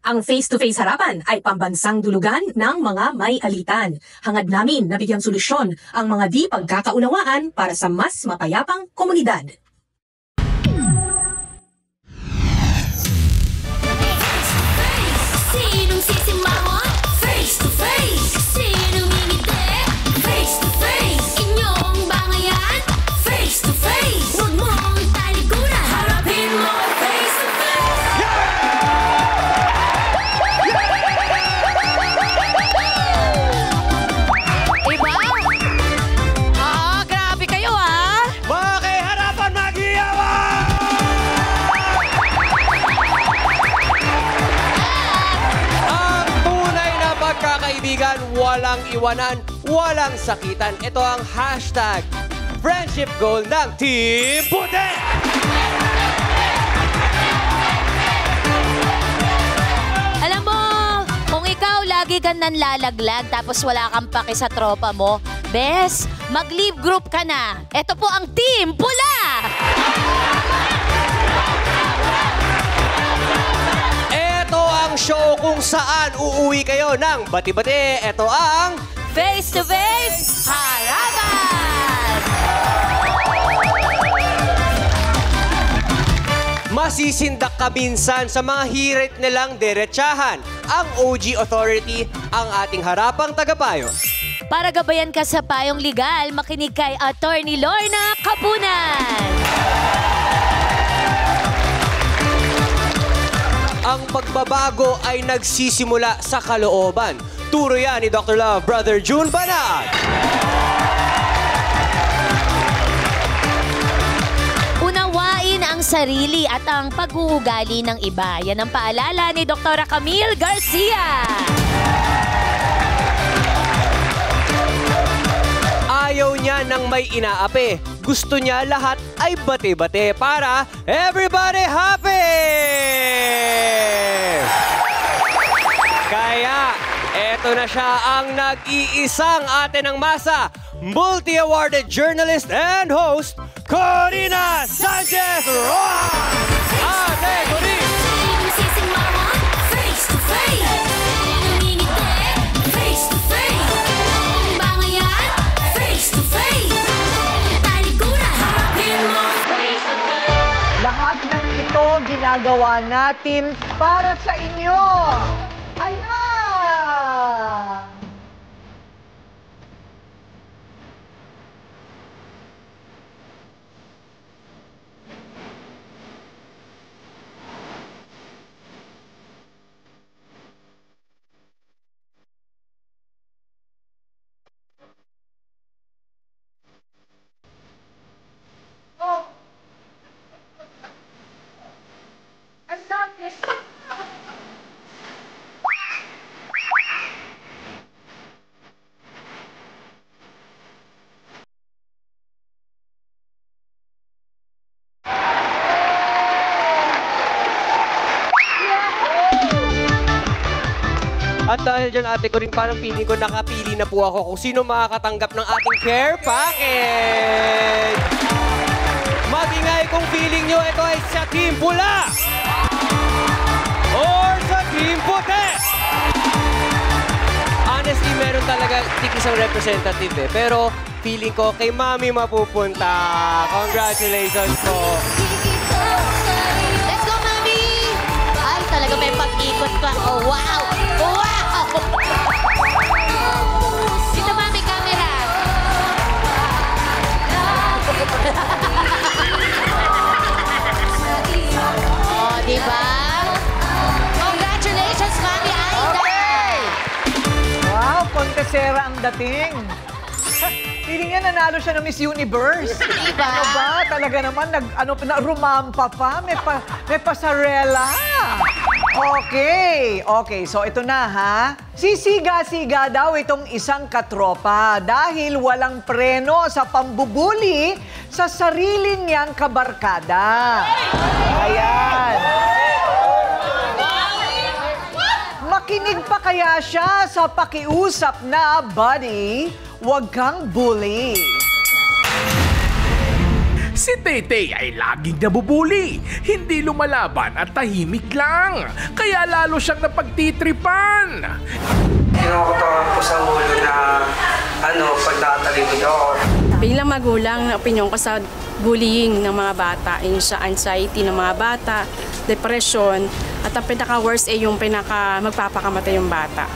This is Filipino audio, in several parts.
Ang face-to-face harapan ay pambansang dulugan ng mga may alitan. Hangad namin na bigyang solusyon ang mga di pagkakaunawaan para sa mas mapayapang komunidad. Sinong sisimangon? Face-to-face. Sinong ngingiti? Face-to-face. Inyong bangayan? Face-to-face. Huwag mong talikuran, harapin mo face-to-face. Iba? Grabe kayo Makiharapan maghiyawan! Ang tunay na pagkakaibigan, walang iwanan, walang sakitan. Ito ang hashtag friendship goal ng Team Puti! Alam mo, kung ikaw lagi kang nanlalaglag tapos wala kang paki sa tropa mo, bes, mag-leave group ka na. Ito po ang Team Pula! Ito ang show kung saan uuwi kayo ng bati-bati. Ito ang Face-to-face harapan! masisindak ka minsan sa mga hirit nilang derechahan. Ang OG Authority ang ating harapang tagapayo. Para gabayan ka sa payong legal, makinig kay Attorney Lorna Kapunan. Ang pagbabago ay nagsisimula sa kalooban. Turo yan ni Dr. Love, Brother June Banat. Unawain ang sarili at ang pag-uugali ng iba. Yan ang paalala ni Dr. Camille Garcia. Ayaw niya ng may inaapi. Gusto niya lahat ay bate-bate para everybody happy! Kaya, eto na siya ang nag-iisang ate ng masa, multi-awarded journalist and host, Corina Sanchez Roa! Ate Corina! Sinong sisimangon? Face-to-face. Sinong ngingiti? Face-to-face. Ang bangayan? Face-to-face. Talikuran, harapin mo face-to-face. Lahat ng ito ginagawa natin para sa inyo. Ayan! Oh! Ang dami! At dahil dyan, ate ko rin, parang feeling ko nakapili na po ako kung sino makakatanggap ng ating care package. Mag-ingay kung feeling nyo ito ay sa Team Pula or sa Team Puti. Honestly, meron talaga isang representative pero feeling ko kay Mami mapupunta. Congratulations po. Let's go, Mami! Ay, talaga may pag-ikot pa. Oh, wow! Wow! Dito, Mami, camera. Oh, diba? Congratulations, Mami Aida! Wow, kontesera ang dating. Feeling niya nanalo siya ng Miss Universe. Diba? Ano ba? Talaga naman, rumampa pa. May pasarela. Okay, so ito na ha. Sisiga-siga daw itong isang katropa dahil walang preno sa pambubuli sa sarili niyang kabarkada. Ayan. Makinig pa kaya siya sa pakiusap na, buddy, huwag kang bully. Si Taytay ay laging nabubuli, hindi lumalaban at tahimik lang. Kaya lalo siyang napagtitripan. Kinukutawan po sa ulo na pagtatalikod ako. Bilang magulang, opinion ko sa bullying ng mga bata, yung sa anxiety ng mga bata, depression, at ang pinaka-worst ay yung magpapakamatay yung bata.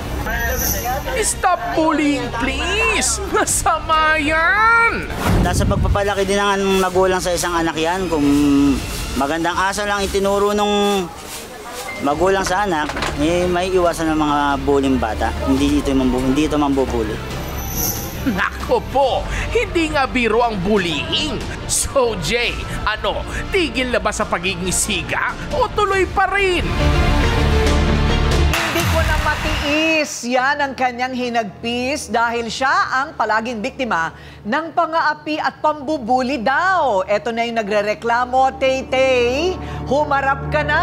Stop bullying, please! Masama yan! Nasa pagpapalaki din ng magulang sa isang anak yan. Kung magandang asa lang itinuro nung magulang sa anak, may iwasan ng mga bullying bata. Hindi ito mambubuli. Nako po, hindi nga biro ang bullying. So Jay, tigil na ba sa pagiging siga o tuloy pa rin? Hindi ko na matiis. Yan ang kanyang hinagpis dahil siya ang palaging biktima ng pang-aapi at pambubuli daw. Eto na yung nagrereklamo, Taytay. Humarap ka na!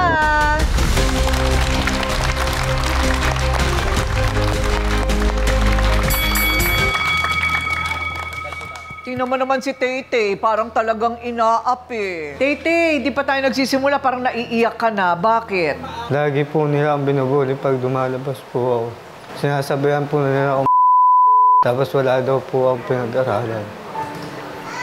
Tingnan mo naman si Taytay, parang talagang inaapi. Taytay, di pa tayo nagsisimula, parang naiiyak ka na. Bakit? Lagi po nila ang binubuli pag dumalabas po ako. Sinasabihan po nila ako tapos wala daw po ang pinag-aralan.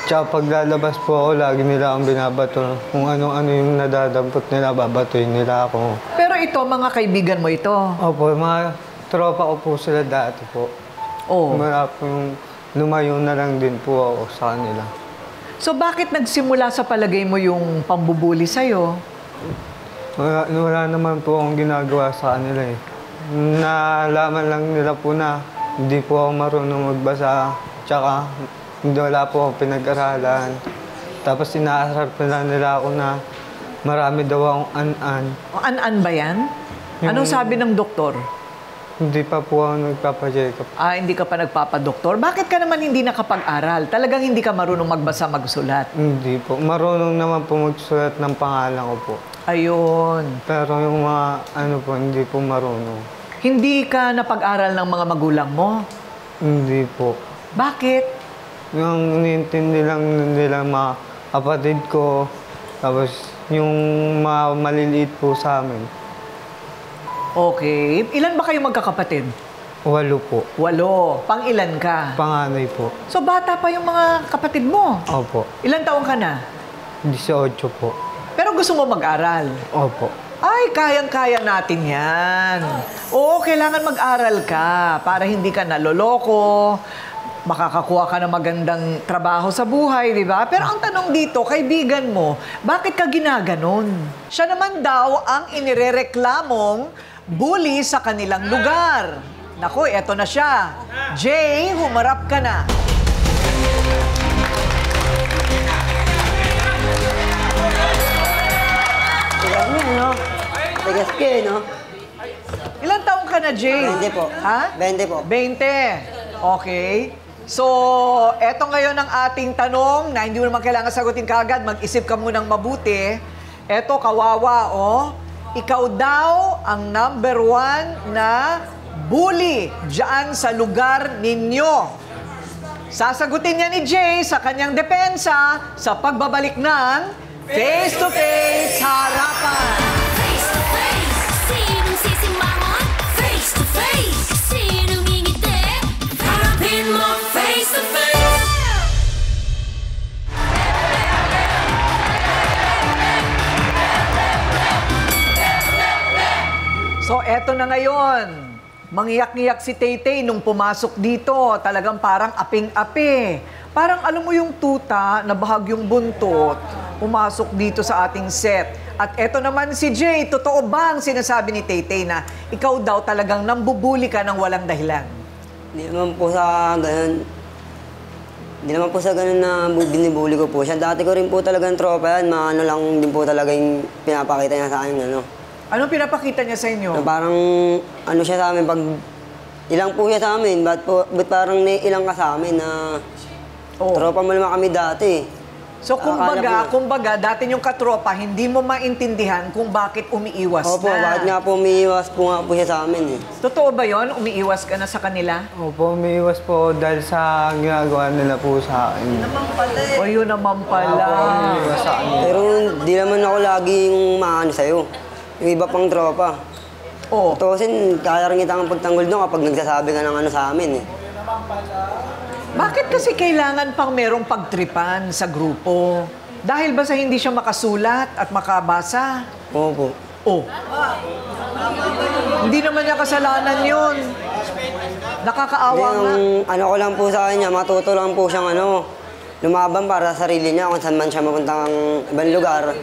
Tsaka pag lalabas po ako, lagi nila ang binabato. Kung ano-ano yung nadadampot nila, babatuin nila ako. Pero ito, mga kaibigan mo ito? Opo, mga tropa ko po sila dati po. Oh. Wala po yung lumayo na lang din po ako sa kanila. So bakit nagsimula sa palagay mo yung pambubuli sa'yo? Wala naman po akong ginagawa sa kanila eh. Nalaman lang nila po na hindi po ako marunong magbasa. Tsaka wala po akong pinag-aralan. Tapos inaasar pa nila ako na marami daw akong an-an. An-an ba yan? Anong sabi ng doktor? Hindi pa po ako nagpapacheck up. Hindi ka pa nagpapadoktor? Bakit ka naman hindi nakapag-aral? Talagang hindi ka marunong magbasa, magsulat? Hindi po. Marunong naman po magsulat ng pangalan ko po. Ayun. Pero yung mga po, hindi po marunong. Hindi ka napag-aral ng mga magulang mo? Hindi po. Bakit? Yung inintindi lang nila mga kapatid ko, tapos yung mga maliliit po sa amin. Okay. Ilan ba kayo magkakapatid? 8 po. 8. Pang-ilan ka? Panganay po. So bata pa yung mga kapatid mo? Opo. Ilan taong ka na? 18 po. Pero gusto mo mag-aral? Opo. Ay, kayang-kaya natin yan. Oo, kailangan mag-aral ka para hindi ka naloloko, makakakuha ka ng magandang trabaho sa buhay, di ba? Pero ang tanong dito, kaibigan mo, bakit ka ginaganon? Siya naman daw ang inirereklamong bully sa kanilang lugar. Naku, eto na siya. Jay, humarap ka na. Tigas mo, no? Tigas ka, no? Ilan taong ka na, Jay? 20 po. Ha? 20 po. 20. Okay. So, eto ngayon ang ating tanong na hindi mo naman kailangan sagutin kaagad. Mag-isip ka munang mabuti. Eto, kawawa, oh. Ikaw daw ang #1 na bully dyan sa lugar ninyo. Sasagutin niya ni Jay sa kanyang depensa sa pagbabalik ng Face to Face Harapan. Face to face, sinong sisimangon? Face to face, sinong ngingiti? Harapin mo face to face. So, eto na ngayon. Mangiyak-ngiyak si Taytay nung pumasok dito. Talagang parang aping-api. Parang alam mo yung tuta na bahagyong buntot, pumasok dito sa ating set. At eto naman si Jay, totoo ba ang sinasabi ni Taytay na ikaw daw talagang nambubuli ka ng walang dahilan? Hindi naman po sa ganun. Hindi naman po sa ganun na binibuli ko po siya. Dati ko rin po talagang tropa yan. Maano lang din po talaga yung pinapakita niya sa akin, ano. Anong pinapakita niya sa inyo? Na parang ano siya sa amin, pag ilang po siya sa amin, ba't parang ilang ka sa amin na tropa mo naman kami dati. So, kumbaga, dati yung katropa, hindi mo maintindihan kung bakit umiiwas Opo, na. bakit nga po umiiwas po nga po siya sa amin eh. Totoo ba yon? Umiiwas ka na sa kanila? Opo, umiiwas po dahil sa ginagawa nila po sa akin. O yun naman pala. Opo, umiiwas sa akin. Pero di naman ako laging maano sa'yo. Yung iba pang tropa. Oo. Tusin, kaya rin kita ang pagtanggol doon kapag nagsasabi ka ng ano sa amin eh. Bakit kasi kailangan pang merong pagtripan sa grupo? Dahil ba sa hindi siya makasulat at makabasa? Opo. Oh. Hindi naman niya kasalanan yun. Nakakaawa nga. Ano ko lang po sa kanya, matuto lang po siyang lumaban para sa sarili niya kung saan man siya mapuntang ibang lugar.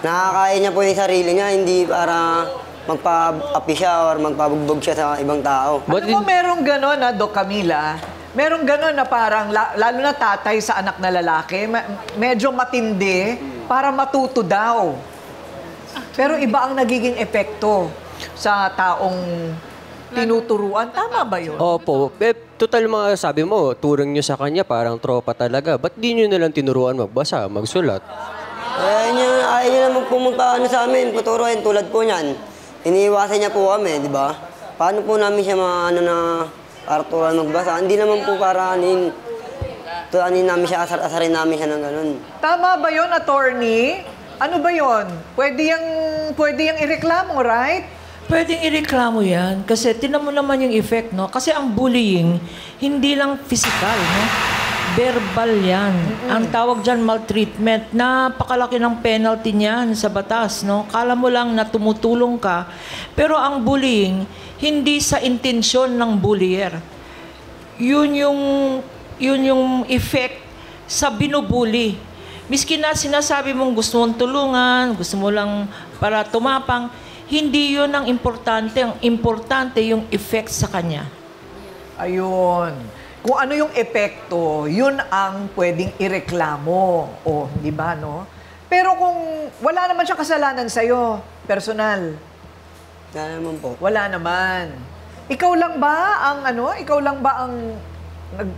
Nakakaya niya po yung sarili niya, hindi para magpa-api siya or magpabugbog siya sa ibang tao. Ano mo merong gano'n Doc Camila? Merong gano'n na parang, lalo na tatay sa anak na lalaki, medyo matindi para matuto daw. Pero iba ang nagiging epekto sa taong tinuturuan. Tama ba yun? Opo. Total mga sabi mo, turing nyo sa kanya parang tropa talaga. Ba't di nyo nalang tinuruan magbasa, magsulat? Ayaw niya naman po magpaano sa amin, puturuin tulad po niyan. Iniiwasan niya po kami, di ba? Paano po namin siya para turuan magbasa? Hindi naman po para turuanin namin siya, asarin namin siya ng ganun. Tama ba yun, attorney? Ano ba yun? Pwede yang ireklamo, right? Pwedeng ireklamo yan kasi tinan mo naman yung effect, no? Kasi ang bullying, hindi lang physical, no? Verbal yan. Ang tawag dyan, maltreatment. Napakalaki ng penalty niyan sa batas, no? Kala mo lang na tumutulong ka. Pero ang bullying, hindi sa intensyon ng bullier. Yun yung effect sa binubully. Miski na sinasabi mong gusto mong tulungan, gusto mo lang para tumapang, hindi yun ang importante. Ang importante yung effect sa kanya. Ayun. Kung ano yung epekto, yun ang pwedeng ireklamo. O, di ba, no? Pero kung wala naman siya kasalanan sa'yo, personal. Wala naman po. Wala naman. Ikaw lang ba ang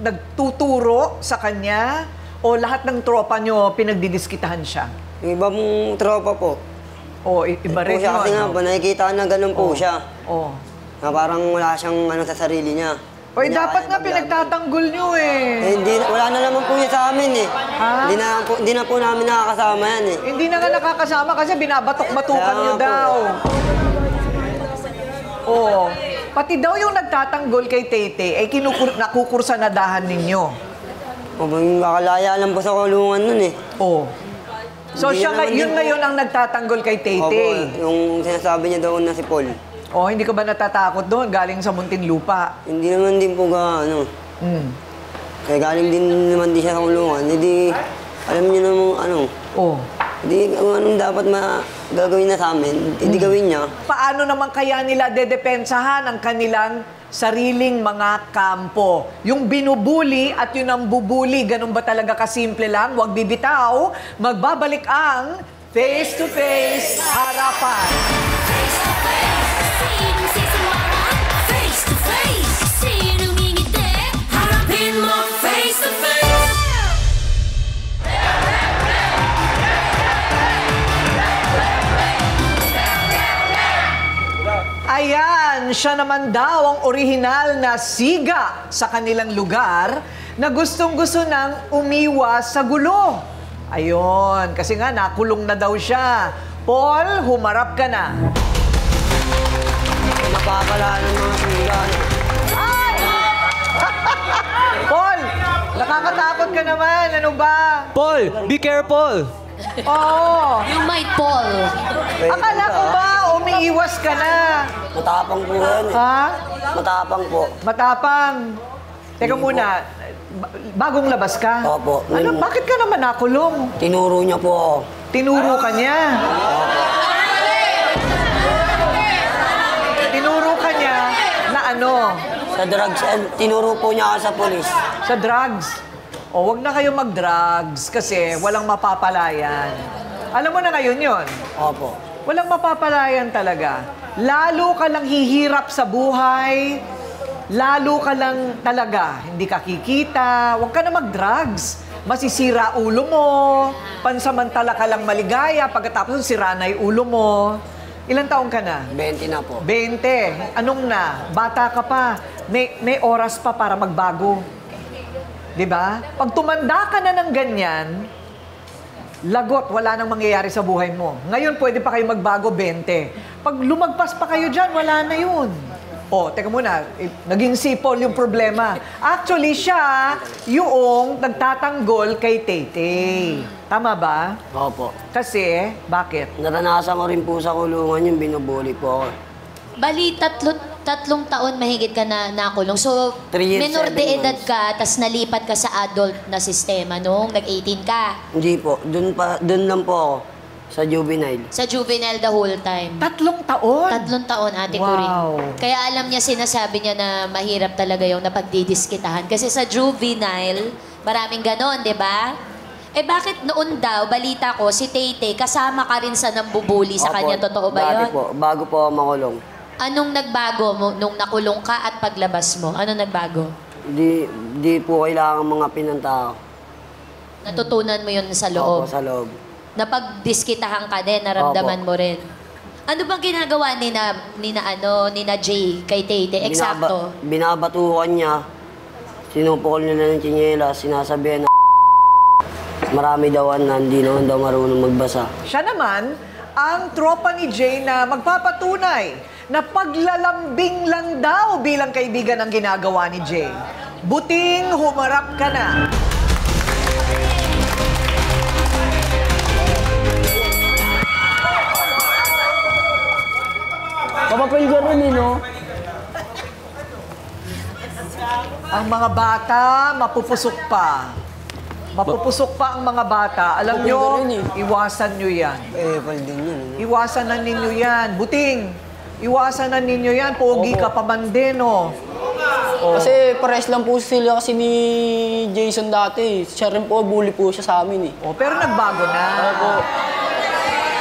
nagtuturo sa kanya? O lahat ng tropa nyo pinagdidiskitahan siya? Yung iba mong tropa po. O, iba rin siya kasi nga po, nakikita na ganun po siya. O. Na parang wala siyang sa sarili niya. Oy, dapat nga pinagtatanggol nyo eh. Wala na naman po siya sa amin eh. Ha? Hindi na po namin nakakasama yan eh. Hindi na nga nakakasama kasi binabatok-batukan nyo daw. Oo. Pati daw yung nagtatanggol kay Tete, ay nakukursanadahan ninyo. Makalaya lang po sa kulungan nun eh. Oo. So yun ngayon ang nagtatanggol kay Tete. Opo, yung sinasabi niya daw na si Paul. Oh, hindi ka ba natatakot doon? Galing sa Muntinlupa. Hindi naman din po Kaya galing din naman siya sa kulungan. Hindi, alam niyo namang Hindi, kung anong dapat gagawin na sa amin, hindi gawin niya. Paano naman kaya nila dedepensahan ang kanilang sariling mga kampo? Yung binubuli at yung nambubuli, ganun ba talaga kasimple lang? Huwag bibitaw, magbabalik ang Face to Face Harapan. Sinong sisimama? Face to face. Sinong ngingiti? Harapin mo face to face. Ayan, siya naman daw ang orihinal na siga sa kanilang lugar na gustong-gusto nang umiwas sa gulo. Ayun, kasi nga nakulong na daw siya. Paul, humarap ka na. Napapala ng mga sigahan. Paul, nakakatakot ka naman. Ano ba? Paul, be careful! Oo. You might fall. Akala ko ba umiiwas ka na? Matapang po yan eh. Ha? Matapang po. Matapang. Teka muna, bagong labas ka? Opo. Ano, bakit ka naman nakulong? Tinuro niya po ako. Tinuro ka niya? Tinuro ka niya na ano? Sa drugs, tinuro po niya ako sa polis. Sa drugs? O, wag na kayo mag-drugs kasi walang mapapalayan. Alam mo na ngayon yon? Opo. Walang mapapalayan talaga. Lalo ka lang hihirap sa buhay. Lalo ka lang talaga hindi ka kikita. Huwag ka na mag-drugs. masisira ulo mo, pansamantala ka lang maligaya, pagkatapos sira na yung ulo mo. Ilang taong ka na? 20 na po. 20. Anong na? Bata ka pa. May oras pa para magbago. 'Di ba? Pag tumanda ka na ng ganyan, lagot, wala nang mangyayari sa buhay mo. Ngayon, pwede pa kayo magbago 20. Pag lumagpas pa kayo dyan, wala na yun. Oh, teka muna, naging sipol yung problema. Actually, siya yung nagtatanggol kay Taytay. Tama ba? Opo. Kasi, bakit? Naranasan ko rin po sa kulungan yung binubuli po ako. Bali, tatlong taon mahigit ka na nakulong. So, 3 years, minor 7 de edad months. ka, tas nalipat ka sa adult na sistema nung nag-18 ka. Hindi po. Doon lang po ako. Sa juvenile. Sa juvenile the whole time. 3 taon? 3 taon, ate ko rin. Kaya alam niya, sinasabi niya na mahirap talaga yung napagdidiskitahan. Kasi sa juvenile, maraming ganon, di ba? Eh bakit noon daw, balita ko, si Taytay, kasama ka rin sa nambubuli sa Opo, kanya? Totoo ba dati yun? po, bago po ako makulong. Anong nagbago mo nung nakulong ka at paglabas mo? Ano nagbago? Di po kailangan mga pinantao. Natutunan mo yun sa loob? Opo, sa loob. Napagdiskitahan ka din, naramdaman mo rin. Ano bang ginagawa nina Jay kay Taytay? Eksakto. Binabatukan niya. Sinupukol nila ng tsinyela. Sinasabihan na marami daw na hindi naman daw marunong magbasa. Siya naman, ang tropa ni Jay na magpapatunay na paglalambing lang daw bilang kaibigan ang ginagawa ni Jay. Buting humarap ka na. Kapapil ka rin eh, no? Ang mga bata, mapupusok pa. Mapupusok pa ang mga bata. Alam nyo, iwasan nyo yan. Din yun. Iwasan na ninyo yan. Buting, iwasan na ninyo yan. Pogi ka pa man din, oh. Kasi pares lang po sila kasi ni Jason dati. Siya rin po, bully po siya sa amin eh. Oh, pero nagbago na. Opo.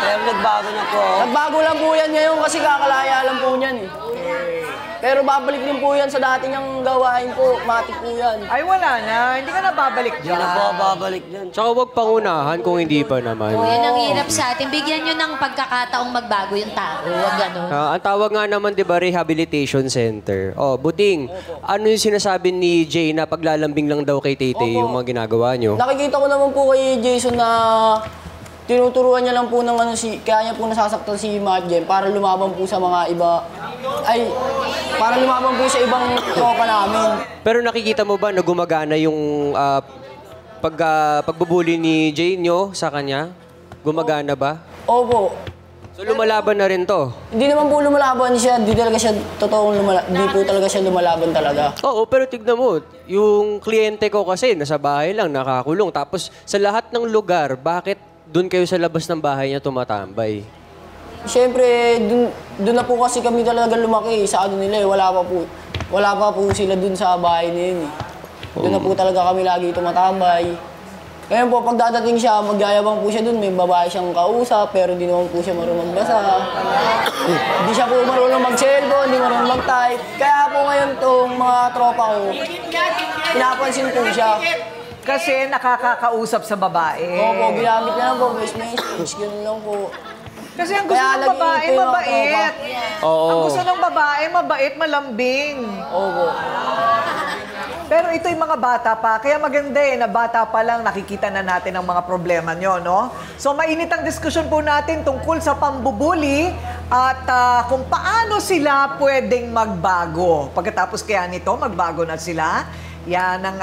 Pero nagbago na po. Nagbago lang po yan ngayon kasi kakalaya lang po niyan eh. Pero babalik din po yan sa dati niyang gawain po. Matik po yan. Ay, wala na. Hindi ka na babalik dyan. Hindi na po babalik dyan. Tsaka huwag pangunahan kung hindi pa naman. Yan ang hirap sa atin. Bigyan nyo ng pagkakataong magbago yung tao. Huwag gano'n. Ang tawag nga naman, di ba, rehabilitation center. Oh, Buting, ano yung sinasabi ni Jay na paglalambing lang daw kay Taytay yung mga ginagawa nyo? Nakikita ko naman po kay Jason na tinuturuan niya lang po ng kaya niya po nasasaktan si Madjen para lumaban po sa mga iba. Para lumaban po sa ibang tropa namin. Pero nakikita mo ba na gumagana yung pagbubuli ni Jay nyo sa kanya? Gumagana ba? Opo. So lumalaban na rin to? Hindi naman po lumalaban siya. Hindi talaga siya totoong Hindi po talaga siya lumalaban talaga. Oo, pero tignan mo, yung kliyente ko kasi nasa bahay lang, nakakulong. Tapos sa lahat ng lugar, bakit doon kayo sa labas ng bahay niya tumatambay? Siyempre, doon na po kasi kami talaga lumaki sa ano nila eh. Wala pa po sila doon sa bahay na yun eh. Doon na po talaga kami lagi tumatambay. Ngayon po, pag dadating siya, magyayabang po siya doon. May babae siyang kausap, pero hindi naman po siya marunong magbasa. Hindi siya po marunong mag-cellphone, hindi marunong mag-type. Kaya po ngayon tong mga tropa ko, pinapansin po siya. Kasi nakakakausap sa babae. Opo, ginamit niya lang po, message, gano'n lang po. Kasi ang gusto ng babae, mabait. Oo. Ang gusto ng babae, mabait, malambing. Opo. Pero ito yung mga bata pa, kaya maganda na bata pa lang nakikita na natin ang mga problema nyo, no? So mainit ang diskusyon po natin tungkol sa pambubuli at kung paano sila pwedeng magbago. Pagkatapos kaya nito, magbago na sila. Yan ang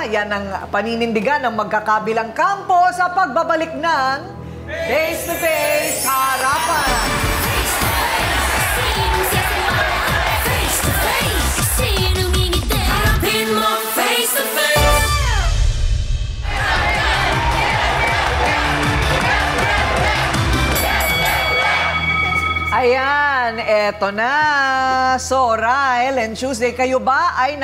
yan ang paninindigan ng magkakabilang kampo sa pagbabalik ng Face to Face Harapan. Face to face, sinong ngingiti? Harapin mo face to face. Ayan, eto na. So, Ryle and Tuesday, kayo ba ay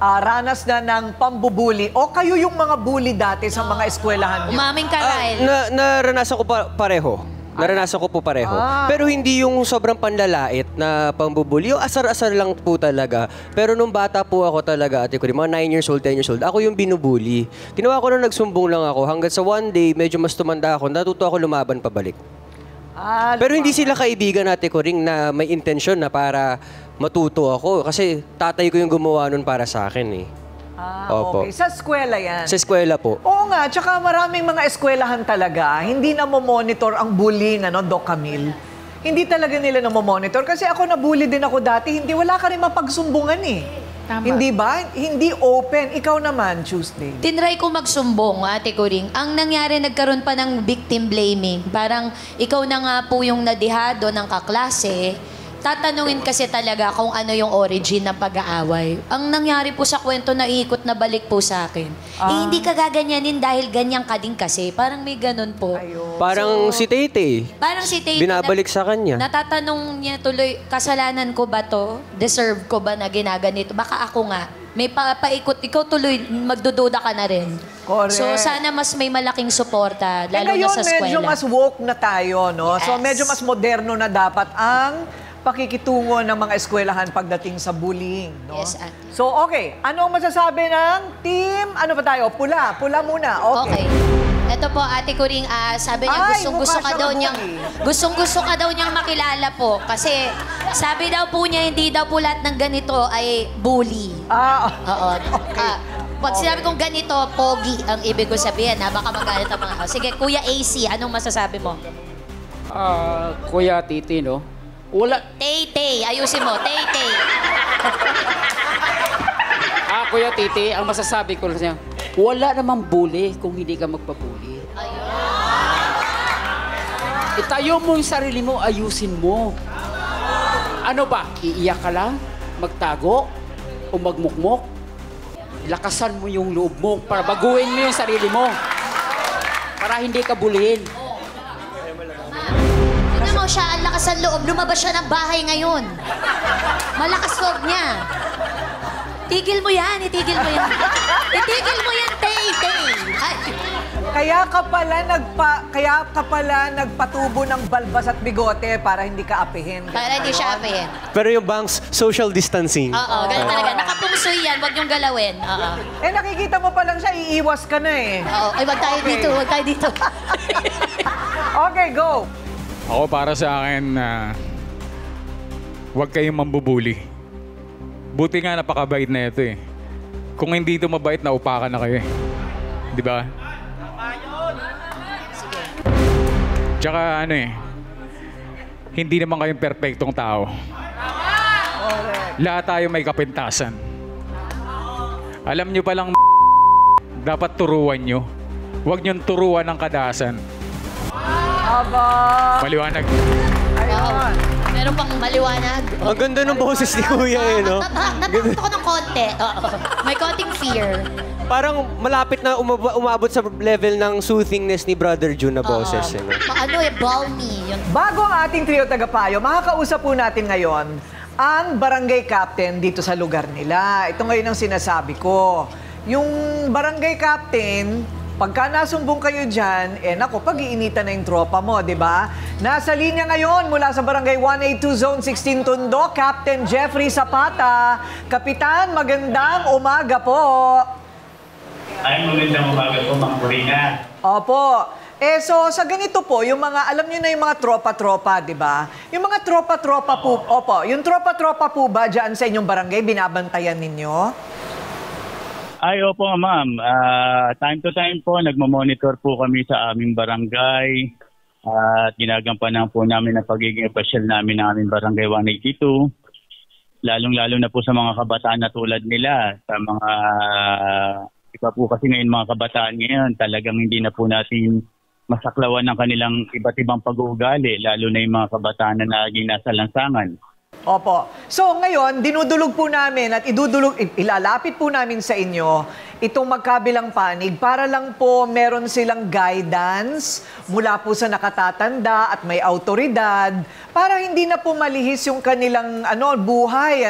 ranas na ng pambubuli o kayo yung mga bully dati sa mga eskwelahan niyo? Umaming ka, Ryle. Naranasan ko pareho. Naranasan ko po pareho. Pero hindi yung sobrang panlalait na pambubuli. Yung asar-asar lang po talaga. Pero nung bata po ako talaga, ate ko rin, mga 9 years old, 10 years old, ako yung binubuli. Ginawa ko nung nagsumbong lang ako. Hanggang sa one day, medyo mas tumanda ako, natuto ako lumaban pabalik. Pero hindi sila kaibigan, ate ko rin, na may intensyon na para matuto ako. Kasi tatay ko yung gumawa nun para sa akin eh. Opo. Okay. Sa eskwela yan? Sa eskwela po. Oo nga, tsaka maraming mga eskwelahan talaga, hindi na monitor ang bullying, Doc Camille. Hindi talaga nila na monitor. Kasi ako nabully din ako dati, wala ka rin mapagsumbungan eh. Tama. Hindi ba? Hindi open. Ikaw naman, Tuesday. Tinry ko magsumbong, ate ko ring. Ang nangyari, nagkaroon pa ng victim blaming. Parang ikaw na nga po yung nadihado ng kaklase. Tatanungin kasi talaga kung ano yung origin ng pag-aaway. Ang nangyari po sa kwento, naiikot na balik po sa akin. Hindi ka gaganyanin dahil ganyan ka din kasi. Parang may ganun po. Parang si Tete. Parang si Tete. Binabalik sa kanya. Natatanong niya tuloy, kasalanan ko ba to? Deserve ko ba na ginaganito? Baka ako nga. May paikot, ikaw tuloy, magdududa ka na rin. Correct. So sana mas may malaking suporta, lalo na sa eskwela. Medyo mas woke na tayo, no? Yes. So medyo mas moderno na dapat ang pakikitungo ng mga eskwelahan pagdating sa bullying, no? Yes, ate. So, okay. Ano ang masasabi ng team? Ano ba tayo? Pula. Pula muna. Okay. Ito po, ate ko ring, sabi niya, gustong-gusto ka daw niyang, gustong-gusto ka daw niyang makilala po. Kasi, sabi daw po niya, hindi daw po lahat ng ganito ay bully. Oo. Pag sinabi kong ganito, pogi ang ibig ko sabihin, ha? Baka magalit ang mga... Sige, Kuya AC, anong masasabi mo? Kuya Titi, no? Wala. Tay-tay, ayusin mo, tay-tay. Kuya Titi, ang masasabi ko lang siya, wala namang bully kung hindi ka magpabuli. Itayo mo yung sarili mo, ayusin mo. Ano ba? Iiyak ka lang? Magtago? O magmukmok? Lakasan mo yung loob mo para baguhin mo yung sarili mo. Para hindi ka bulihin. Tignan mo siya, ang lakas ang loob. Lumabas siya ng bahay ngayon. Malakas loob niya. Tigil mo yan, itigil mo yan. Itigil mo yan, tay-tay. Kaya ka pala nagpatubo ng balbas at bigote para hindi ka apihin. Para hindi siya apihin. Pero yung banks, social distancing. Oo, ganun talaga. Nakapungsoy yan, wag niyong galawin. Oo. Nakikita mo pa lang siya, iiwas ka na eh. Oo, ay wag tayo dito, wag tayo dito. Okay, go. Ako para sa akin, huwag kayong mambubuli. Buti nga napakabait na ito eh. Kung hindi ito mabait, naupakan na kayo eh. Di ba? Tsaka hindi naman kayong perpektong tao. Lahat tayo may kapintasan. Alam nyo palang dapat turuan nyo. Huwag nyo turuan ng kadasan. Maliwanag. Ayun. Meron pang maliwanag. Ang ganda ng boses ni Kuya eh, no? Natakot ako ng konti. May konting fear. Parang malapit na umabot sa level ng soothingness ni Brother June na boses. Balmy. Bago ang ating trio tagapayo, makakausap po natin ngayon ang barangay captain dito sa lugar nila. Ito ngayon ang sinasabi ko. Yung barangay captain, pagka nasumbong kayo dyan, naku, pag-iinitan na yung tropa mo, di ba? Nasa linya ngayon mula sa Barangay 182 Zone 16 Tondo, Captain Jeffrey Zapata. Kapitan, magandang umaga po. Ay, magandang umaga po, Mang Corina. Opo. So sa ganito po, yung mga, alam niyo na yung mga tropa-tropa, di ba? Yung mga tropa-tropa po, opo, yung tropa-tropa po ba dyan sa inyong barangay, binabantayan ninyo? Ay, opo, ma'am. Time to time po, nagmamonitor po kami sa aming barangay. At ginagampanan po namin ang pagiging official namin ng aming barangay 182. Lalong-lalo na po sa mga kabataan na tulad nila. Sa mga, iba po kasi ngayon mga kabataan ngayon, talagang hindi na po natin masaklawan ng kanilang iba't ibang pag-uugali, lalo na yung mga kabataan na naging nasa lansangan. Opo. So ngayon, dinudulog po namin at ilalapit po namin sa inyo itong magkabilang panig para lang po meron silang guidance mula po sa nakatatanda at may autoridad para hindi na po malihis yung kanilang buhay.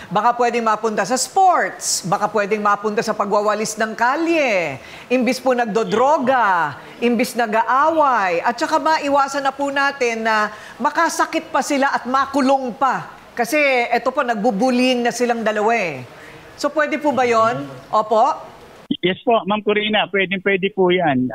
Baka pwedeng mapunta sa sports, baka pwedeng mapunta sa pagwawalis ng kalye, imbis po nagdodroga, imbis nag-aaway, at saka maiwasan na po natin na makasakit pa sila at makulong pa. Kasi eto po, nagbubullying na silang dalawa eh. So pwede po ba yon? Opo? Yes po, Ma'am Corina, pwede po yan.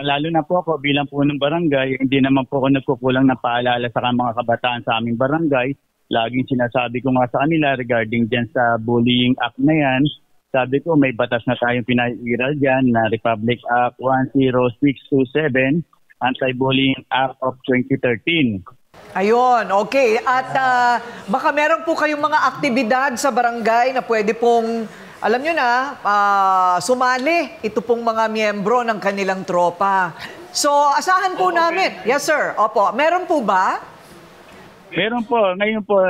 Lalo na po ako bilang po ng barangay, hindi naman po ako nagkukulang na paalala sa mga kabataan sa aming barangay. Laging sinasabi ko nga sa kanila regarding dyan sa bullying act na yan. Sabi ko may batas na tayong pinairal dyan na Republic Act 10627, Anti-Bullying Act of 2013. Ayun, okay. At baka meron po kayong mga aktibidad sa barangay na pwede pong, alam nyo na, sumali ito pong mga miyembro ng kanilang tropa. So, asahan po namin. Yes, sir. Opo. Meron po ba? Meron po. Ngayon po,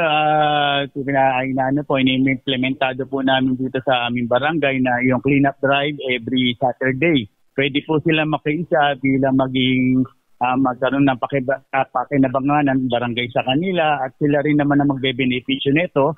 ini-implementado po namin dito sa aming barangay na yung cleanup drive every Saturday. Pwede po sila makiisa bilang maging magkaroon ng pakinabangan ng barangay sa kanila at sila rin naman ang magbe-benepisyo nito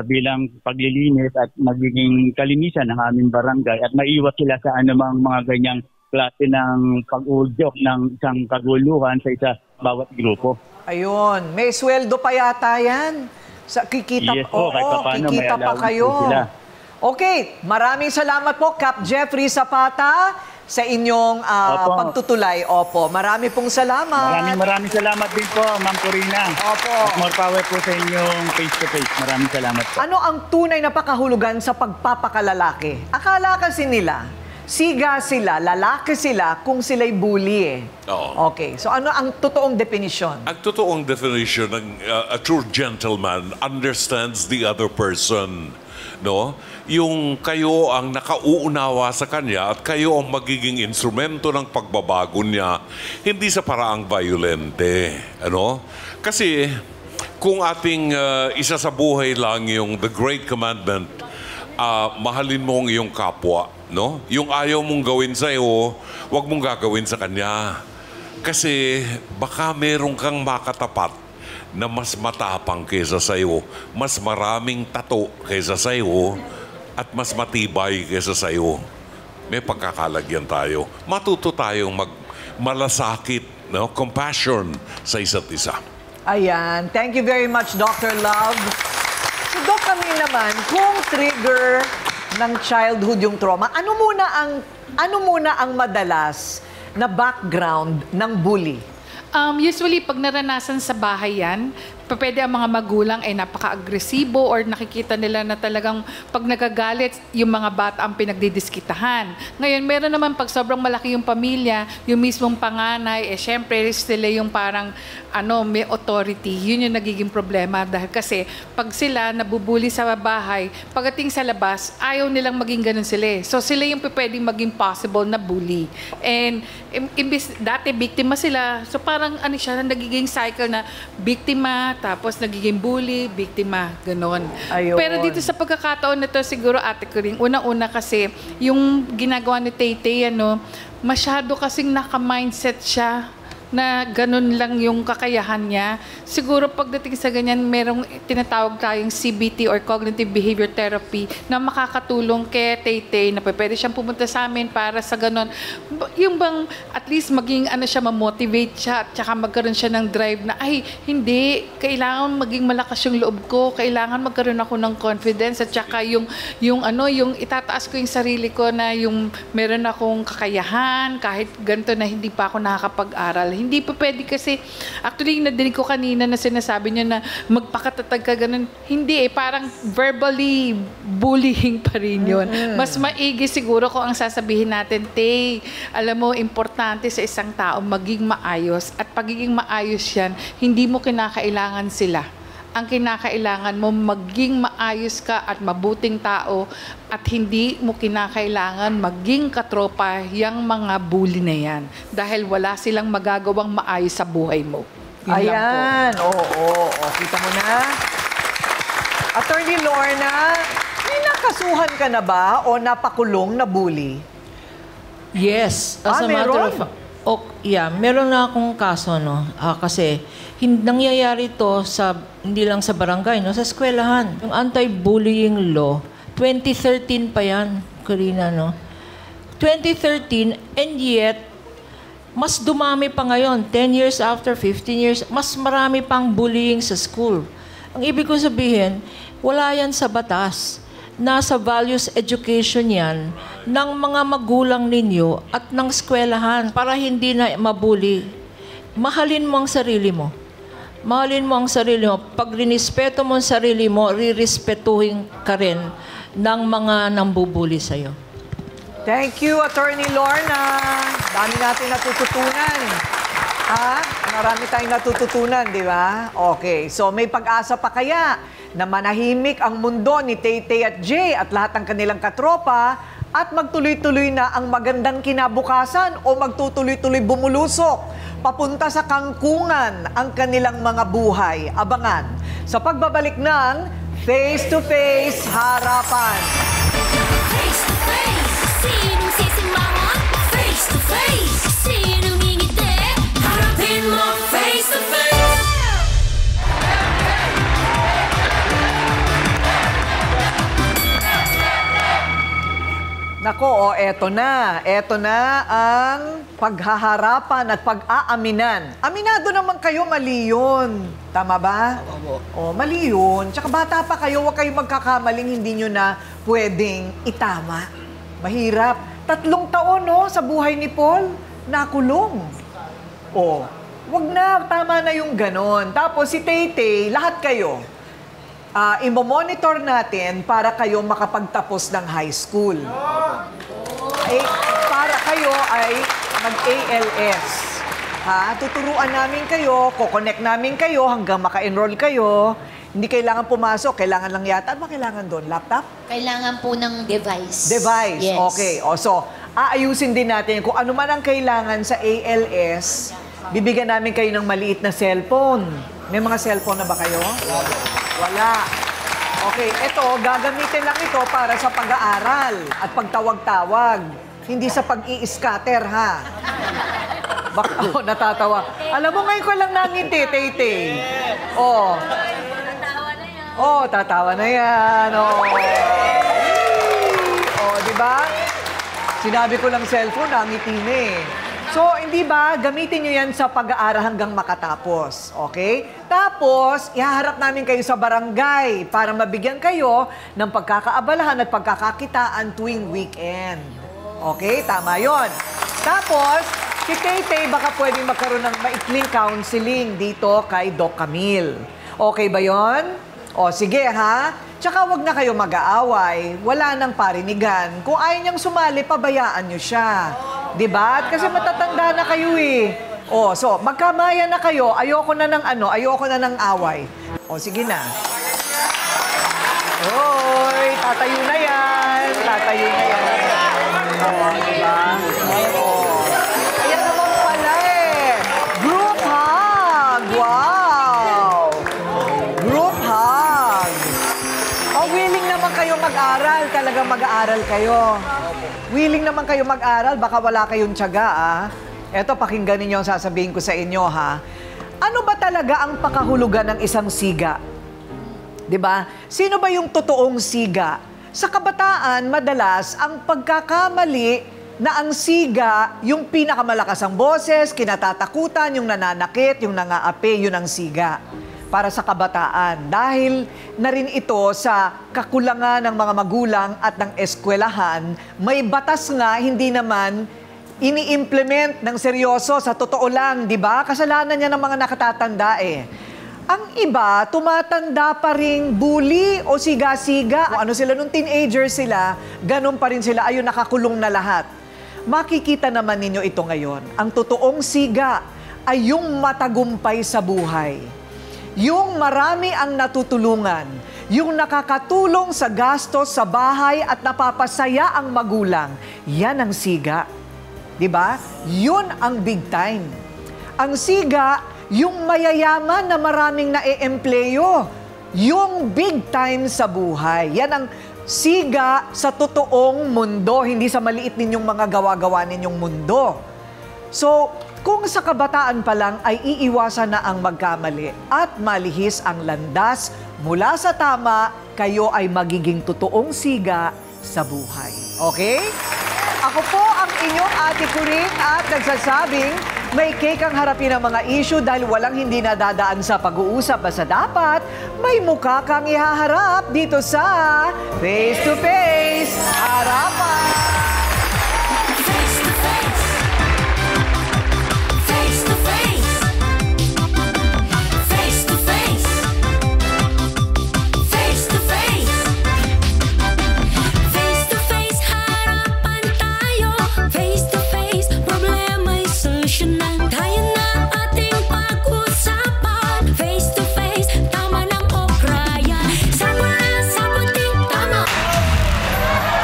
bilang paglilinis at magiging kalinisan ng aming barangay at maiwas sila sa anumang mga ganyang klase ng pag-udyok ng isang kaguluhan sa bawat grupo. Ayun, may sweldo pa yata yan. Kikita, yes po, kahit paano, kikita pa kayo. Okay, maraming salamat po, Cap Jeffrey Zapata, sa inyong pagtutulay. Opo, marami pong salamat. Maraming salamat din po, Ma'am Corina. Opo. At more power po sa inyong face-to-face. Maraming salamat po. Ano ang tunay na pakahulugan sa pagpapakalalaki? Akala kasi nila, siga sila, lalaki sila kung sila'y bully eh. Oo. Okay, so ano ang totoong definisyon? Ang totoong definition ng a true gentleman understands the other person. No? Yung kayo ang nakauunawa sa kanya at kayo ang magiging instrumento ng pagbabago niya, hindi sa paraang violente. Kasi kung ating isa sa buhay lang yung the great commandment, mahalin mo ang iyong kapwa. No? Yung ayaw mong gawin sa iyo, huwag mong gagawin sa kanya. Kasi baka meron kang makatapat na mas matapang kaysa sa iyo, mas maraming tato kaysa sa iyo, at mas matibay kaysa sa iyo. May pagkakalagyan tayo. Matuto tayong malasakit, compassion sa isa't isa. Ayan. Thank you very much, Dr. Love. So, Doc, kami naman, kung trigger ng childhood yung trauma, ano muna ang madalas na background ng bully? Usually, pag naranasan sa bahay yan, pwede ang mga magulang ay napaka-agresibo or nakikita nila na talagang pag nagagalit, yung mga bata ang pinagdidiskitahan. Ngayon, meron naman pag sobrang malaki yung pamilya, yung mismong panganay, syempre sila yung parang may authority. Yun yung nagiging problema dahil kasi pag sila nabubuli sa bahay, pagdating sa labas, ayaw nilang maging ganun sila. So sila yung pwedeng maging possible na bully. And dati biktima sila, so parang siya, nagiging cycle na biktima, tapos nagiging bully, biktima, ganon. Ayun. Pero dito sa pagkakataon na to, siguro ate ko rin, unang-una kasi, yung ginagawa ni Tay-Tay, masyado kasing naka-mindset siya na ganun lang yung kakayahan niya. Siguro pagdating sa ganyan, merong tinatawag tayong CBT or Cognitive Behavior Therapy na makakatulong kay Tay-Tay na pwede siyang pumunta sa amin para sa ganun. Yung bang at least maging siya, ma-motivate siya at saka magkaroon siya ng drive na ay, hindi, kailangan maging malakas yung loob ko, kailangan magkaroon ako ng confidence at saka yung itataas ko yung sarili ko na yung meron akong kakayahan kahit ganito na hindi pa ako nakakapag-aral. Hindi pa pwede kasi, actually, nadinig ko kanina na sinasabi niya na magpakatatag ka ganun. Hindi parang verbally bullying pa rin yun. Mas maigi siguro kung ang sasabihin natin, Tay, alam mo, importante sa isang tao maging maayos. At pagiging maayos yan, hindi mo kinakailangan sila. Ang kinakailangan mo, maging maayos ka at mabuting tao at hindi mo kinakailangan maging katropa yung mga bully na yan. Dahil wala silang magagawang maayos sa buhay mo. Yun Ayan. Oo. Kita mo na. Attorney Lorna, may Nakasuhan ka na ba o napakulong na bully? Yes. As a matter meron? of meron na akong kaso, no? Kasi nangyayari to hindi lang sa barangay, no? Sa eskwelahan. Yung anti-bullying law, 2013 pa yan, Corina, no? 2013, and yet, mas dumami pa ngayon, 10 years after, 15 years, mas marami pang bullying sa school. Ang ibig ko sabihin, wala yan sa batas. Nasa values education yan ng mga magulang ninyo at ng eskwelahan para hindi na mabuli. Mahalin mo ang sarili mo. Mahalin mo ang sarili mo. Pag rinispeto mo ang sarili mo, rirespetuhin ka rin ng mga nambubuli sa'yo. Thank you, Attorney Lorna. Dami natin natututunan. Marami tayong natututunan, di ba? Okay, so may pag-asa pa kaya na manahimik ang mundo ni Tay-Tay at Jay at lahat ng kanilang katropa at magtuloy-tuloy na ang magandang kinabukasan o magtutuloy-tuloy bumulusok papunta sa kangkungan ang kanilang mga buhay. Abangan sa pagbabalik ng Face to Face Harapan. Face to face, sinong sisimangot? Face to face, sinong ngingiti? Harapin mo face to face. Nako, eto na. Eto na ang paghaharapan at pag-aaminan. Aminado naman kayo, mali yun. Tama ba? O, mali yun. Tsaka bata pa kayo, huwag kayong magkakamaling hindi nyo na pwedeng itama. Mahirap. 3 taon, no, sa buhay ni Paul, nakulong. O, wag na, tama na yung ganon. Tapos si Tay-Tay, lahat kayo, imo-monitor natin para kayo makapagtapos ng high school. Para kayo ay mag-ALS. Tuturuan namin kayo, kukonect namin kayo hanggang maka-enroll kayo. Hindi kailangan pumasok, kailangan lang yata. Ano ba kailangan doon? Laptop? Kailangan po ng device. Device, Yes. okay. So, aayusin din natin kung ano man ang kailangan sa ALS, bibigyan namin kayo ng maliit na cellphone. May mga cellphone na ba kayo? Wala. Okay, ito, gagamitin lang ito para sa pag-aaral at pagtawag-tawag. Hindi sa pag-i-scatter, ha? Baka natatawa. Alam mo, ngayon ko lang nangiti, Tay-Tay. Oh. Oh, tatawa na yan. Oh, di ba? Sinabi ko lang cellphone, nangiti na eh. So, hindi ba, gamitin nyo yan sa pag-aaral hanggang makatapos. Okay? Tapos, ihaharap namin kayo sa barangay para mabigyan kayo ng pagkakaabalahan at pagkakakitaan tuwing weekend. Okay? Tama yon. Tapos, si Tay-Tay baka pwedeng magkaroon ng maikling counseling dito kay Doc Camille. Okay ba yon? O, sige ha? Tsaka wag na kayo mag-aaway. Wala nang parinigan. Kung ayaw niyang sumali, pabayaan niyo siya. Diba? Kasi matatanda na kayo eh. O, so, magkamaya na kayo. Ayoko na ng away. O, sige na. Hoy, tatayo na yan. Tatayo na yan. O, diba? O. Ayan naman pala eh. Group hug. Wow. Group hug. O, willing naman kayo mag-aral. Talagang mag-aaral kayo. Willing naman kayo mag-aral, baka wala kayong tiyaga, Eto, pakinggan ninyo ang sasabihin ko sa inyo, ha? Ano ba talaga ang pakahulugan ng isang siga? 'Di ba? Sino ba yung totoong siga? Sa kabataan, madalas, ang pagkakamali na ang siga, yung pinakamalakas ang boses, kinatatakutan, yung nananakit, yung nangaapi, yun ang siga. Para sa kabataan. Dahil na rin ito sa kakulangan ng mga magulang at ng eskwelahan, may batas nga hindi naman ini-implement ng seryoso sa totoo lang, di ba? Kasalanan niya ng mga nakatatanda eh. Ang iba, tumatanda pa ring bully o siga-siga. Ano sila nung teenager sila, ganun pa rin sila, ayun nakakulong na lahat. Makikita naman ninyo ito ngayon. Ang totoong siga ay yung matagumpay sa buhay. Yung marami ang natutulungan, yung nakakatulong sa gastos sa bahay at napapasaya ang magulang, yan ang siga. Diba? Yun ang big time. Ang siga, yung mayayaman na maraming nae-empleyo, yung big time sa buhay. Yan ang siga sa totoong mundo, hindi sa maliit ninyong mga gawa-gawa ninyong mundo. So, kung sa kabataan pa lang ay iiwasan na ang magkamali at malihis ang landas mula sa tama, kayo ay magiging totoong siga sa buhay. Okay? Ako po ang inyong Ate Corinne at nagsasabing may cake ang harapin ang mga issue dahil walang hindi nadadaan sa pag-uusap. Basta dapat may mukha kang ihaharap dito sa Face to Face Harapan! Face to face. Face to face. Face to face. Face to face. Face to face, harapan tayo. Face to face, problema'y solusyonan. Kaya na ating pag-usapan. Face to face, tama ng okrayan. Sabi na, sabi tama.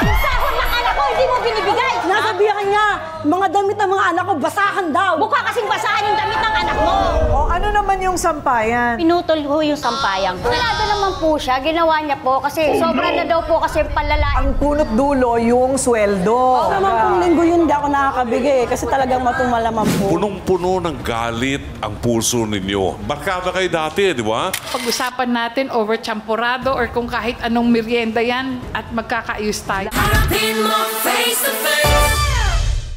Yung sahod ng anak ko, hindi mo binibigay. Nasabihan niya, mga damit ng mga anak ko, basahan daw. Mukha kasing basahan yung damit ng anak mo. O ano naman yung sampayan? Pinutol ko yung sampayan ko. Palado naman po siya, ginawa niya po kasi sobra na daw po kasi palalain. Ang punot dulo yung sweldo. Oo naman pong linggo yun, hindi ako nakakabigay kasi talagang matumalaman po. Punong-puno ng galit ang puso ninyo. Barkada kayo dati, di ba? Pag-usapan natin over champurado or kung kahit anong merienda yan at magkakaayos tayo. Harapin mo face to face.